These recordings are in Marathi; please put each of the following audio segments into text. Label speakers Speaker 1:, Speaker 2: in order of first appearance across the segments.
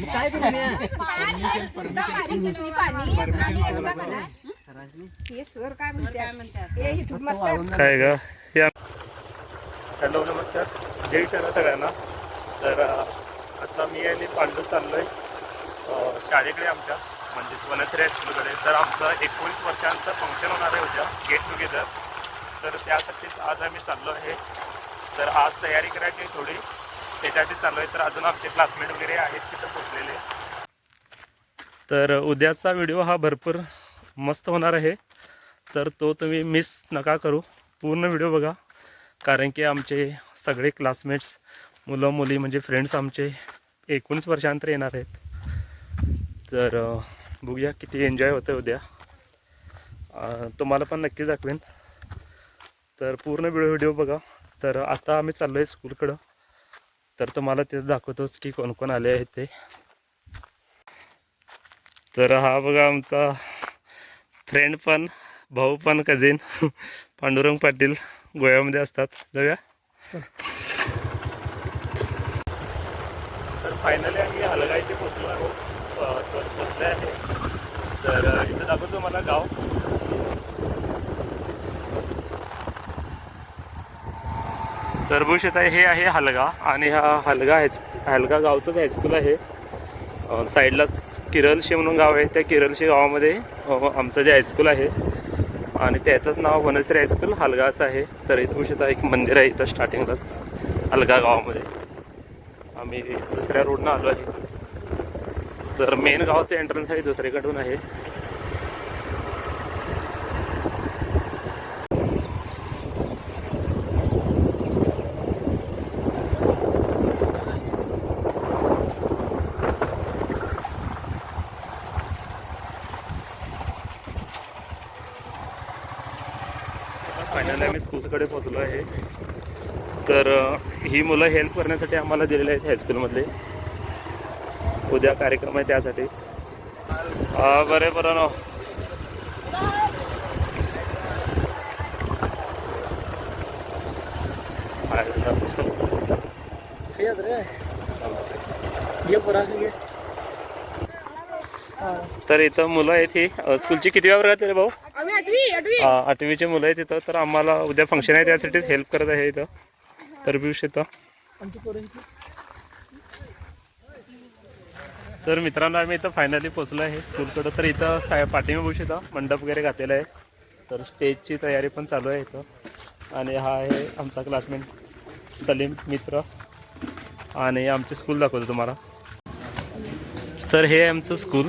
Speaker 1: मग काय करू मी?
Speaker 2: काय ग या. हॅलो नमस्कार, जय करा सगळ्यांना. तर आता मी आणि पांडू चाललोय शाळेकडे आमच्या, म्हणजे वनश्री हायस्कूलकडे. तर आमचं 19 वर्षांचं फंक्शन होणार आहे उद्या, गेट टुगेदर. तर त्यासाठीच आज आम्ही चाललो आहे. तर आज तयारी करायची आहे थोडी, त्याच्यासाठी चाललो आहे. तर अजून आमचे क्लासमेट वगैरे आहेत तिथं पोचलेले. तर उद्याचा व्हिडिओ हा भरपूर मस्त होणार आहे, तर तो तुम्ही मिस नका करू, पूर्ण व्हिडिओ बघा. कारण की आमचे सगळे क्लासमेट्स, मुलं मुली म्हणजे फ्रेंड्स आमचे 19 वर्षांतर येणार आहेत. तर बघूया किती एन्जॉय होतं उद्या, तुम्हाला पण नक्की दाखवेन. तर पूर्ण व्हिडिओ बघा. तर आता आम्ही चाललो आहे स्कूलकडं, तर तुम्हाला तेच दाखवतोच की कोण कोण आले आहेत ते. तर हा बघा आमचा फ्रेंड पण, भाऊ पण, कझिन पांडुरंग पाटील गोव्यामध्ये असतात. जाऊया. तर फायनली आम्ही हलगा इथे पोचलो आहोत, सर पोचले आहे. तर इथं दाखवतो मला गाव. तर बघू शकता हे आहे हलगा, आणि हा हलगा गावचंच हायस्कूल आहे. साईडलाच किरलशी म्हणून गाव आहे, त्या किरलशी गावामध्ये आमचं जे हायस्कूल आहे, आणि त्याचंच नाव वनश्री हायस्कूल हलगा असं आहे. तर इथं बघू शकता एक मंदिर आहे इथं स्टार्टिंगलाच हलगा गावामध्ये. आम्ही दुसऱ्या रोडनं आलो आहे. तर मेन गावाचं एंट्रन्स आहे दुसरीकडून आहे. फायनली आम्ही स्कूलकडे पोचलो आहे. तर ही मुलं हेल्प करण्यासाठी आम्हाला दिलेले आहेत हायस्कूलमधले. उद्या कार्यक्रम आहे त्यासाठी. बरं ना. तर इथं मुलं आहेत. ही स्कूलची किती वर्गात रे भाऊ? 8वीची मुलं आहेत इथं. तर आम्हाला उद्या फंक्शन आहे त्यासाठीच हेल्प करत आहे इथं. तर पियुष इथं. तर मित्रांनो आम्ही इथं फायनली पोचलो आहे स्कूलकडं. तर इथं पाठीमा बघू शकता मंडप वगैरे घातलेला आहे. तर स्टेजची तयारी पण चालू आहे इथं. आणि हा आहे आमचा क्लासमेट सलीम मित्र. आणि आमची स्कूल दाखवतो तुम्हाला. तर हे आमचं स्कूल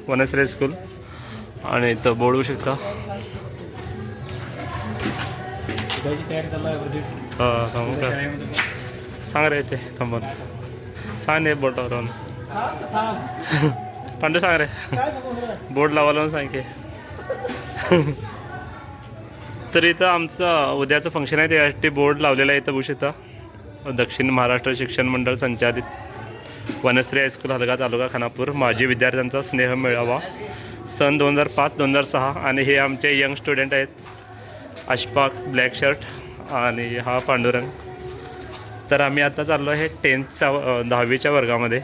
Speaker 2: वनश्री स्कूल. आणि इथं बोर्ड बघू शकता. सांग रे ते थांबून सांग रे बोर्डावरून. पांडू सांग रे बोर्ड लावायला सांग की. तर इथं आमचं उद्याचं फंक्शन आहे त्यासाठी बोर्ड लावलेलं आहे इथं बघू शकता. दक्षिण महाराष्ट्र शिक्षण मंडळ संचालित वनश्री हायस्कूल हलगा तालुका खानापूर माजी विद्यार्थ्यांचा स्नेह मेळावा सन 2005-2006. आणि हे आमचे यंग स्टुडंट आहेत अशफाक ब्लॅक शर्ट आणि हा पांडुरंग. तर आम्ही आता चाललो आहे 10वीच्या वर्गामध्ये.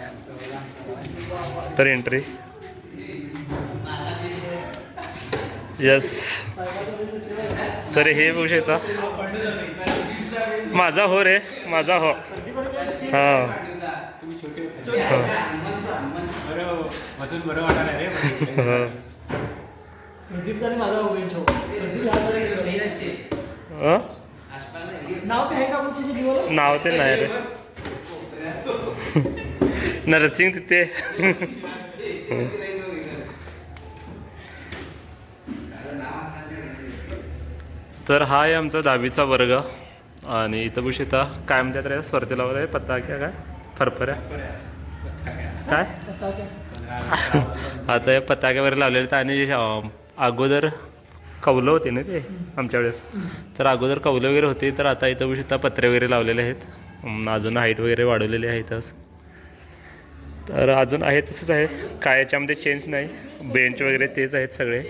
Speaker 2: तर एंट्री यस. तर हे बघू शकता माझा हो रे माझा हो. हां नाव ते नाही रे नरसिंग तिथे. तर हा आहे आमचा 10वीचा वर्ग. आणि इथं बघू शकता काय म्हणतात रे स्पर्धेला वगैरे पताक्या काय फरफऱ्या काय आता या पताक्या वगैरे लावलेले आहेत. आणि अगोदर कौलं होते ना ते आमच्या वेळेस. तर अगोदर कौलं वगैरे होते. तर आता इथं बघू शकता पत्रे वगैरे लावलेले आहेत. अजून हाईट वगैरे वाढवलेली आहे इथंच. तर अजून आहे तसंच आहे काय याच्यामध्ये चेंज नाही. बेंच वगैरे तेच आहेत सगळे.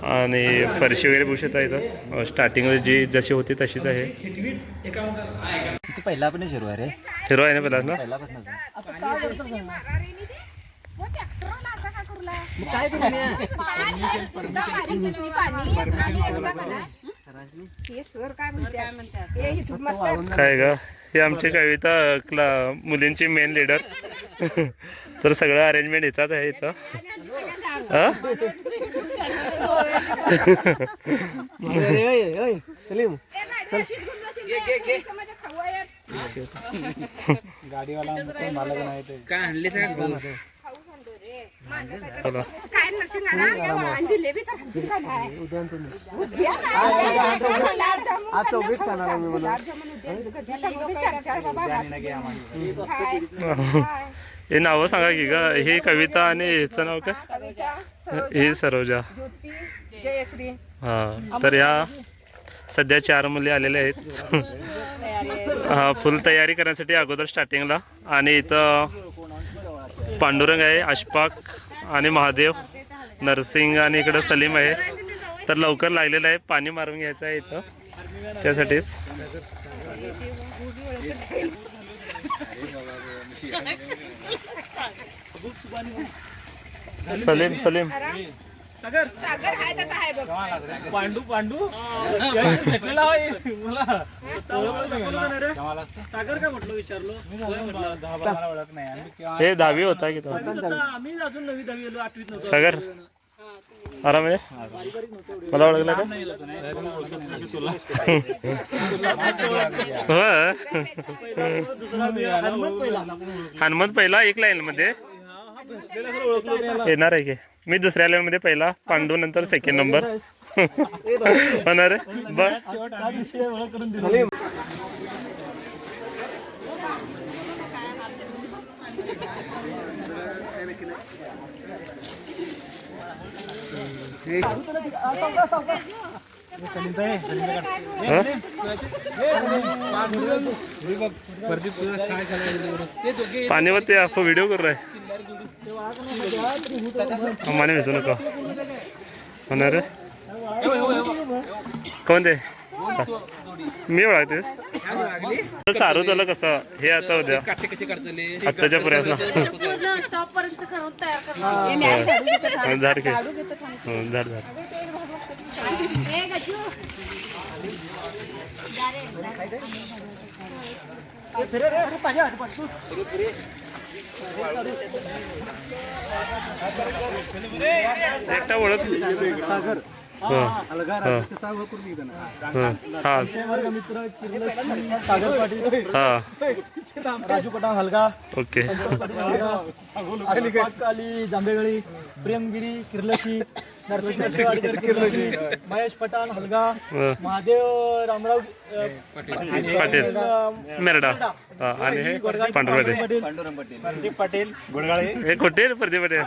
Speaker 2: आणि फरशी वगैरे बघू शकता इथं स्टार्टिंगला जी जशी होती तशीच आहे.
Speaker 1: पहिला पण शिरू आहे रे.
Speaker 2: हिरो आहे ना पहिला ना. काय ग ही आमची कविता मुलींची मेन लीडर. तर सगळं अरेंजमेंट ह्याचाच आहे इथं.
Speaker 1: गाडीवाला काय आणले
Speaker 2: हे नाव सांगा की ग. ही कविता आणि ह्याचं नाव काय? ही सरोजा. हा तर या सध्या 4 मुली आलेल्या आहेत. हा फुल तयारी करण्यासाठी अगोदर स्टार्टिंगला. आणि इथं पांडुरंग आहे, अशफाक आणि महादेव, नरसिंग आणि इकडं सलीम आहे. तर लवकर लागलेलं आहे, पाणी मारून घ्यायचं आहे इथं त्यासाठीच. सलीम सलीम
Speaker 3: सागर सागर आहे तसा आहे बघ.
Speaker 1: पांडू पांडू भेटलेला आहे मला. सागर काय म्हटलं विचारलो. मला ओळख नाही.
Speaker 2: हे 10वी होता की तो.
Speaker 1: आम्ही अजून 9वी 10वी आलो 8वीत नव्हतो.
Speaker 2: सागर आराम आहे. मला ओळखलं का? हनुमंत पहिला एक लाईन मध्ये येणार आहे की. मी दुसऱ्या लाईन मध्ये पहिला, पांडू नंतर सेकंड नंबर होणार आहे. पाणीवर ते आपण व्हिडिओ करू आहे. आम्हाला विसरू नका होणार. कोण ते? मी ओळखतेस. सारू तुला कसं हे आता उद्या आत्ताच्या प्रयत्न झाड घे. झाड झाड एकटा ओळख.
Speaker 1: सागर पाटील, राजू पटाव हलगा,
Speaker 2: ओके.
Speaker 1: जांभेगळी, प्रेमगिरी किर्लशी, किर्लशी, महेश पठाण हलगा, महादेव रामराव
Speaker 2: पाटील मेरडा आणि हे पांडुरंग
Speaker 1: प्रदीप पाटील गोडगाळे.
Speaker 2: हे कुठे प्रदीप पाटील?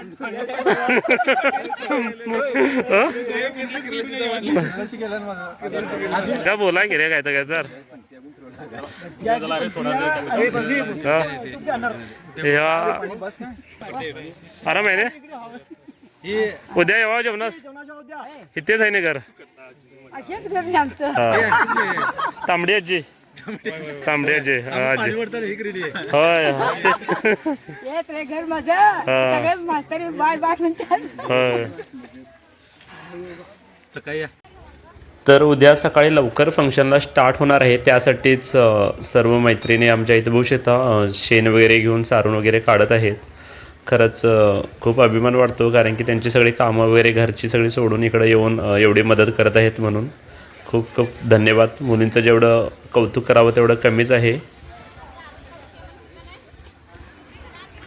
Speaker 2: का बोला की रे काय तर काय तर. आराम आहे रे. उद्या येवा जेवणास इथेच आहे ना घर. तांबडी आजी, तांबडी आजी आजी होय होय. तर उद्या सकाळी लवकर फंक्शनला स्टार्ट होणार आहे. त्यासाठीच सर्व मैत्रिणी आमच्या इथं बघू शकता शेण वगैरे घेऊन सारून वगैरे काढत आहेत. खरंच खूप अभिमान वाटतो, कारण की त्यांची सगळी कामं वगैरे घरची सगळी सोडून इकडं येऊन एवढी मदत करत आहेत. म्हणून खूप खूप धन्यवाद. मुलींचं जेवढं कौतुक करावं तेवढं कमीच आहे.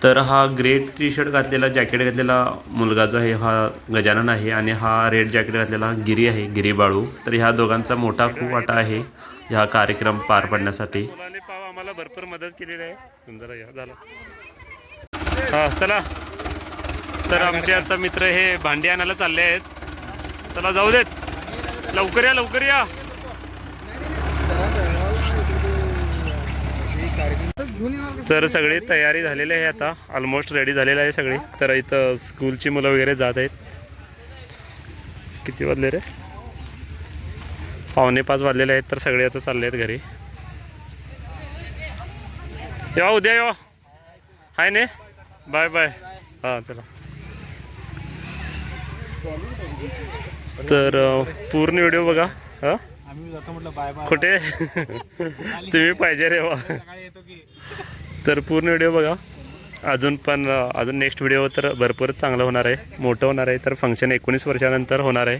Speaker 2: तर हा ग्रे टी शर्ट घातलेला, जॅकेट घातलेला मुलगा जो आहे हा गजानन आहे आणि हा रेड जॅकेट घातलेला गिरी आहे, गिरी बाळू. तर ह्या दोघांचा मोठा खूप वाटा आहे ह्या कार्यक्रम पार पाडण्यासाठी. आम्हाला भरपूर मदत केलेली आहे. सुंदर झाला. हा चला. तर आमचे आता मित्र हे भांडी आणायला चालले आहेत. चला जाऊ देत. लवकर या लवकर या. तर सगळी तयारी झालेली आहे आता, ऑलमोस्ट रेडी झालेली आहे सगळी. तर इथं स्कूलची मुलं वगैरे जात आहेत. किती वाजले रे? 4:45 वाजलेले आहेत. तर सगळे आता चालले आहेत घरी. या उद्या या हाय ने बाय बाय हां चला. तर पूर्ण व्हिडिओ बघा. हां
Speaker 1: आम्ही जातो म्हटलं बाय बाय.
Speaker 2: कुठे तुम्ही पाहिजे रे वा.
Speaker 1: सकाळी येतो की.
Speaker 2: तर पूर्ण व्हिडिओ बघा. अजून नेक्स्ट व्हिडिओ तर भरपूरच चांगलं होणार आहे, मोठं होणार आहे. तर फंक्शन 19 वर्षानंतर होणार आहे.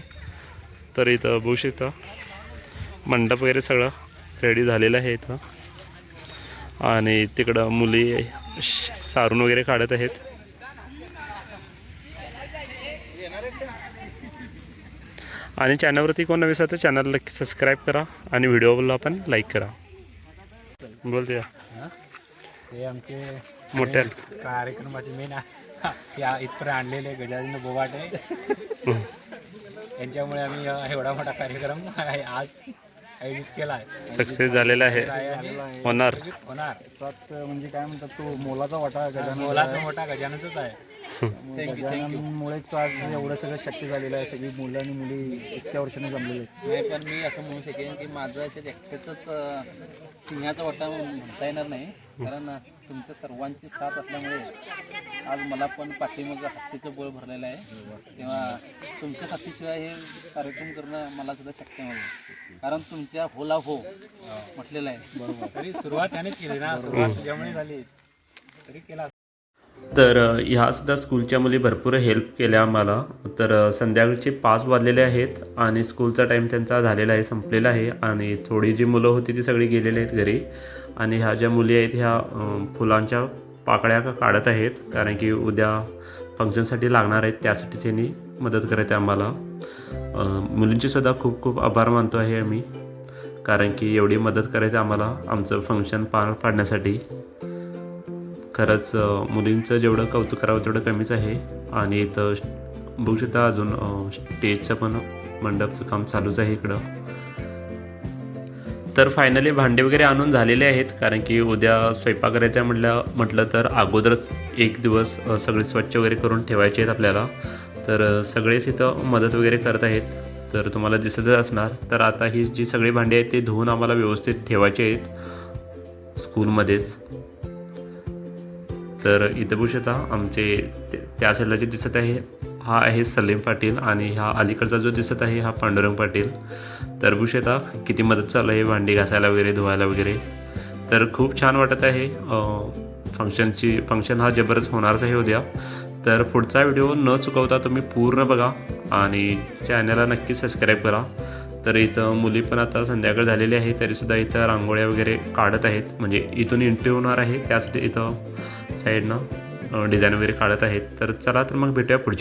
Speaker 2: तर इथं बुश इथं मंडप वगैरे सगळं रेडी झालेलं आहे इथं. आणि तिकडं मुली सारून वगैरे काढत आहेत. आणि चॅनलवरती कोण नवीन असेल तर चॅनलला नक्की सबस्क्राईब करा आणि व्हिडिओला पण लाईक करा. बोलते
Speaker 1: हे आमचे
Speaker 2: मोठ्या
Speaker 1: कार्यक्रमाचे मेन या इथपर्यंत आणलेले गजानन बोवाटे यांच्यामुळे आम्ही एवढा मोठा कार्यक्रम आज आयोजित केला आहे.
Speaker 2: सक्सेस झालेला आहे. होणार
Speaker 1: म्हणजे काय म्हणतात तो मोलाचा वाटा मोलाचा मोठा गजाननचाच आहे. गजाननमुळेच आज एवढं सगळं शक्य झालेलं आहे. सगळी मुलं आणि मुली इतक्या वर्षाने जमलेले
Speaker 4: नाही, पण मी असं म्हणू शकेन की माझं याच्यात एकट्याच सिंहाचा वाटा म्हणता येणार नाही, कारण तुमच्या सर्वांची साथ असल्यामुळे आज मला पण पाठीमागं हत्तीचं बळ भरलेलं आहे. तेव्हा तुमच्या साथीशिवाय हे कार्यक्रम करणं मला सुद्धा शक्य नाही, कारण तुमच्या होला हो म्हटलेलं आहे.
Speaker 1: बरोबर. तरी सुरुवात त्यानेच केली ना, सुरुवात तुझ्यामुळे झाली तरी केला.
Speaker 2: तर ह्यासुद्धा स्कूलच्या मुली भरपूर हेल्प केल्या आम्हाला. तर संध्याकाळचे 5 वाजलेले आहेत आणि स्कूलचा टाईम त्यांचा झालेला आहे, संपलेला आहे. आणि थोडी जी मुलं होती ती सगळी गेलेली आहेत घरी. आणि ह्या ज्या मुली आहेत ह्या फुलांच्या पाकळ्या काढत आहेत, कारण की उद्या फंक्शनसाठी लागणार आहेत, त्यासाठीच यांनी मदत करत आहे आम्हाला. मुलींचेसुद्धा खूप खूप आभार मानतो आहे आम्ही, कारण की एवढी मदत करायची आम्हाला आमचं फंक्शन पार पाडण्यासाठी. खरंच मुलींचं जेवढं कौतुक करावं तेवढं कमीच आहे. आणि इथं बघू शकता अजून स्टेजचं पण मंडपचं काम चालूच आहे इकडं. तर फायनली भांडे वगैरे आणून झालेले आहेत, कारण की उद्या स्वयंपाक करायचा म्हटलं तर अगोदरच एक दिवस सगळे स्वच्छ वगैरे करून ठेवायचे आहेत आपल्याला. तर सगळेच इथं मदत वगैरे करत आहेत. तर तुम्हाला दिसतच असणार. तर आता ही जी सगळी भांडी आहेत ते धुवून आम्हाला व्यवस्थित ठेवायचे आहेत स्कूलमध्येच. तर इथं बघू शकता आमचे त्या साईडला जे दिसत आहे हा आहे सलीम पाटील, आणि हा अलीकडचा जो दिसत आहे हा पांडुरंग पाटील. तर बघू शकता किती मदत चालू आहे भांडी घासायला वगैरे, धुवायला वगैरे. तर खूप छान वाटत आहे. फंक्शन हा जबरदस्त होणारच आहे उद्या. तर पुढचा व्हिडिओ न चुकवता तुम्ही पूर्ण बघा आणि चॅनलला नक्की सबस्क्राईब करा. तर इथं मुली पण आता संध्याकाळ झालेली आहे तरीसुद्धा इथं रांगोळ्या वगैरे काढत आहेत, म्हणजे इथून एंट्री होणार आहे त्यासाठी इथं साईडनं डिझाईन वगैरे काढत आहेत. तर चला तर मग भेटूया पुढच्या